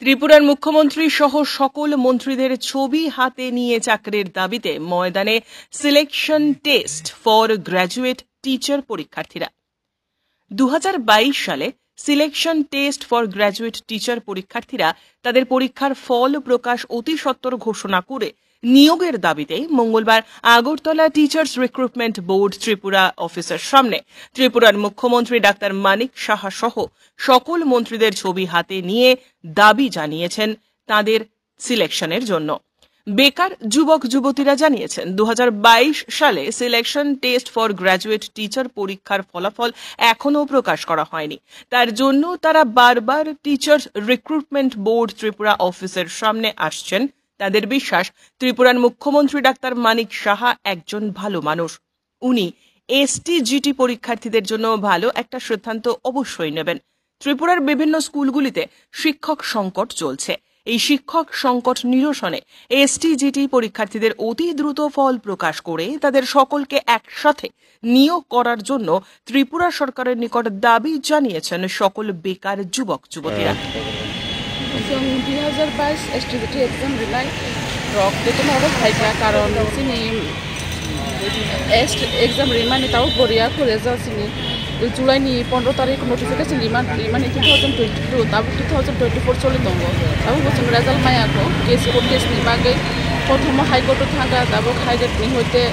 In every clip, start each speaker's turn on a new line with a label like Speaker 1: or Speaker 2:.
Speaker 1: ত্রিপুরার মুখ্যমন্ত্রী সহ সকল মন্ত্রীদের ছবি হাতে নিয়ে চাকরির দাবিতে ময়দানে selection test for graduate teacher পরীক্ষার্থীরা। 2022 সালে selection test for graduate teacher পরীক্ষার্থীরা তাদের পরীক্ষার ফল প্রকাশ অতি সত্বর ঘোষণা করে নিয়োগের দাবিতে মঙ্গলবার Agartala teachers recruitment board Tripura অফিসের সামনে ত্রিপুরার মুখ্যমন্ত্রী ডাক্তার মানিক সাহা সহ সকল মন্ত্রীদের ছবি হাতে নিয়ে দাবি জানিয়েছেন তাদের সিলেকশনের জন্য। বেকার যুবক যুবতীরা জানিয়েছেন 2022 সালে selection test for graduate teacher পরীক্ষার ফলাফল এখনও প্রকাশ করা হয়নি। তার জন্য তারা বারবার টিচার্স রিক্রুটমেন্ট বোর্ড ত্রিপুরা অফিসের সামনে আসছেন। তাদের বিশ্বাস, ত্রিপুরার মুখ্যমন্ত্রী ডাক্তার মানিক সাহা একজন ভালো মানুষ। উনি এসটি-জিটি পরীক্ষার্থীদের জন্য ভালো একটা সিদ্ধান্ত অবশ্যই নেবেন। ত্রিপুরার বিভিন্ন স্কুলগুলিতে শিক্ষক সংকট চলছে। এই শিক্ষক সংকট নিরসনে এসটি-জিটি পরীক্ষার্থীদের অতি দ্রুত ফল প্রকাশ করে তাদের সকলকে একসাথে নিয়োগ করার জন্য ত্রিপুরা সরকারের নিকট দাবি জানিয়েছেন সকল বেকার যুবক যুবতীরা।
Speaker 2: 2022 एसटीजीटी एग्जाम रिलाय रक देखो ना फाइका कारण सिनी एग्जाम रिमानी ताऊ बरिया करे जासिनी जुलाई नि 15 तारिख नोटिफिकेशन रिमानी 2022 ताऊ 2024 चले दंगो ताऊ बसं रिजल्ट मायाको केस कोर्ट केस नि बागै प्रथम हाईकोर्ट थांगा ताऊ हाईकोर्ट नि होते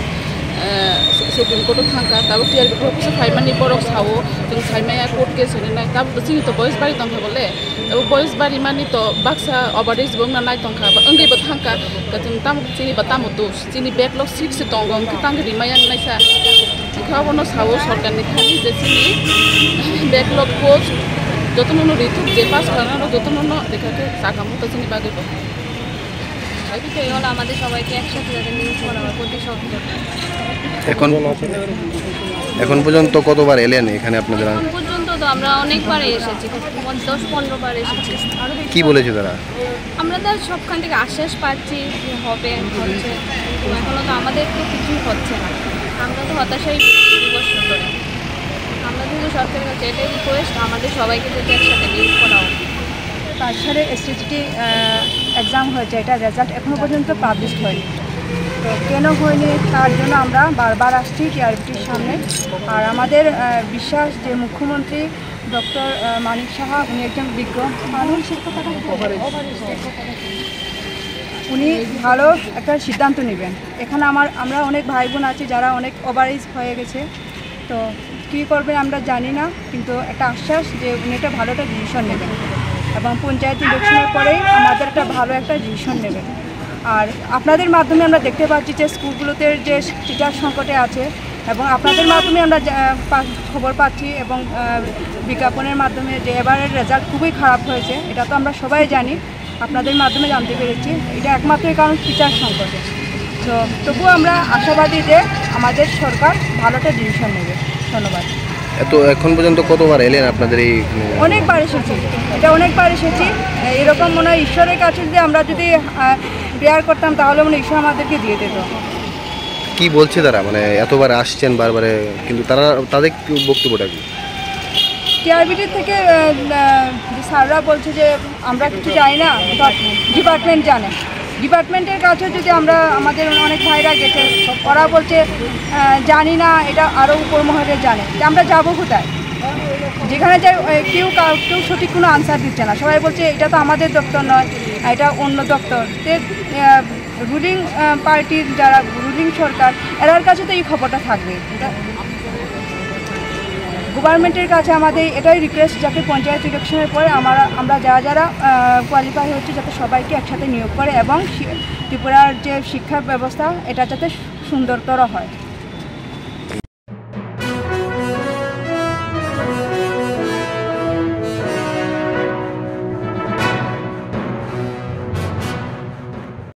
Speaker 2: सुप्रीम कोर्ट थांगा ताऊ टीआरबी प्रफेसर फाइमानी बरक सावो जों साइमाया कोर्ट केस होनाय ताऊ सिनी तो बयस बारि दंखा बोले बयस बारि मानि तो बाक्सा अबारेज बंगना नाय दंखा अंगैबो थांका जों ताम सिनी बतामो दोस सिनी बैकलॉग सीट से दंगो तांग रिमाया नायसा खावनो सावो सरकारनि खानि जे सिनी बैकलॉग पोस्ट जतनो रितु जे पास करना जतनो देखाके साकामो तो सिनी बागे तो আমাদের সবাইকে একসাথে যাতে নিউজ করা হয় প্রতি সপ্তাহে।
Speaker 3: এখন পর্যন্ত কতবার এলেন এখানে আপনাদের?
Speaker 2: এখন পর্যন্ত তো আমরা অনেকবার এসেছি, 10-15 বার এসেছি।
Speaker 3: কি বলেছে তারা?
Speaker 2: আমরা তো সবখান থেকে আশ্বাস পাচ্ছি হবে হচ্ছে, এখনো তো আমাদের তো কিছুই হচ্ছে না। আমরা তো হতাশাই 2 বছর ধরে। আমরা কিন্তু সরকারের কাছে এটাই রিকোয়েস্ট আমাদের সবাইকে যাতে একসাথে নিউজ করা হয়।
Speaker 4: 5 সালে এসটিজিটি এক্সাম হয়েছে, এটা রেজাল্ট এখনও পর্যন্ত পাবলিশ হয়নি। তো কেন হয়নি তার জন্য আমরা বারবার আসছি টিআরবিটির সামনে। আর আমাদের বিশ্বাস যে মুখ্যমন্ত্রী ডক্টর মানিক সাহা উনি একজন বিজ্ঞ মানুষ, উনি ভালো একটা সিদ্ধান্ত নেবেন। এখানে আমরা অনেক ভাই বোন আছি যারা অনেক ওভারেজ হয়ে গেছে, তো কী করবেন আমরা জানি না, কিন্তু একটা আশ্বাস যে উনি একটা ভালো একটা ডিসিশন নেবেন এবং পঞ্চায়েত ইলেকশনের পরেই আমাদের একটা ভালো একটা ডিসিশন নেবেন। আর আপনাদের মাধ্যমে আমরা দেখতে পাচ্ছি যে স্কুলগুলোতে যে টিচার সংকটে আছে এবং আপনাদের মাধ্যমে আমরা খবর পাচ্ছি এবং বিজ্ঞাপনের মাধ্যমে যে এবারের রেজাল্ট খুবই খারাপ হয়েছে, এটা তো আমরা সবাই জানি, আপনাদের মাধ্যমে জানতে পেরেছি। এটা একমাত্রই কারণ টিচার সংকটে। তো তবুও আমরা আশাবাদী যে আমাদের সরকার ভালো একটা ডিসিশন নেবে। ধন্যবাদ।
Speaker 3: এখন পর্যন্ত কতবার এলেন আপনাদের? এই
Speaker 4: অনেকবার এসেছি, এটা অনেকবার এসেছি। এরকম মনে হয় ঈশ্বরের কাছে যদি আমরা যদি প্রেয়ার করতাম তাহলে মনে ঈশ্বর আমাদেরকে দিয়ে দিত।
Speaker 3: কি বলছে তারা, মানে এতবার আসছেন বারবারে, কিন্তু তাদের বক্তব্যটা কি?
Speaker 4: টিআরবিটি থেকে স্যাররা বলছে যে আমরা কিছু জানি না, ডিপার্টমেন্ট জানে। ডিপার্টমেন্টের কাছে যদি আমরা আমাদের অনেক ভাইরা গেছে, ওরা বলছে জানি না, এটা আরও উপর মহলে জানে। যে আমরা যাবো কোথায়? যেখানে যাই কেউ সঠিক কোনো আনসার দিচ্ছে না। সবাই বলছে এটা তো আমাদের দপ্তর নয়, এটা অন্য দপ্তর। রুলিং পার্টির যারা রুলিং সরকার, এরার কাছে তো এই খবরটা থাকবে। গভর্নমেন্টের কাছে আমাদের এটাই রিকোয়েস্ট যাতে পঞ্চায়েত ইলেকশনের পরে আমরা যারা কোয়ালিফাই হচ্ছে যাতে সবাইকে একসাথে নিয়োগ করে এবং ত্রিপুরার যে শিক্ষা ব্যবস্থা এটা যাতে সুন্দরতর হয়।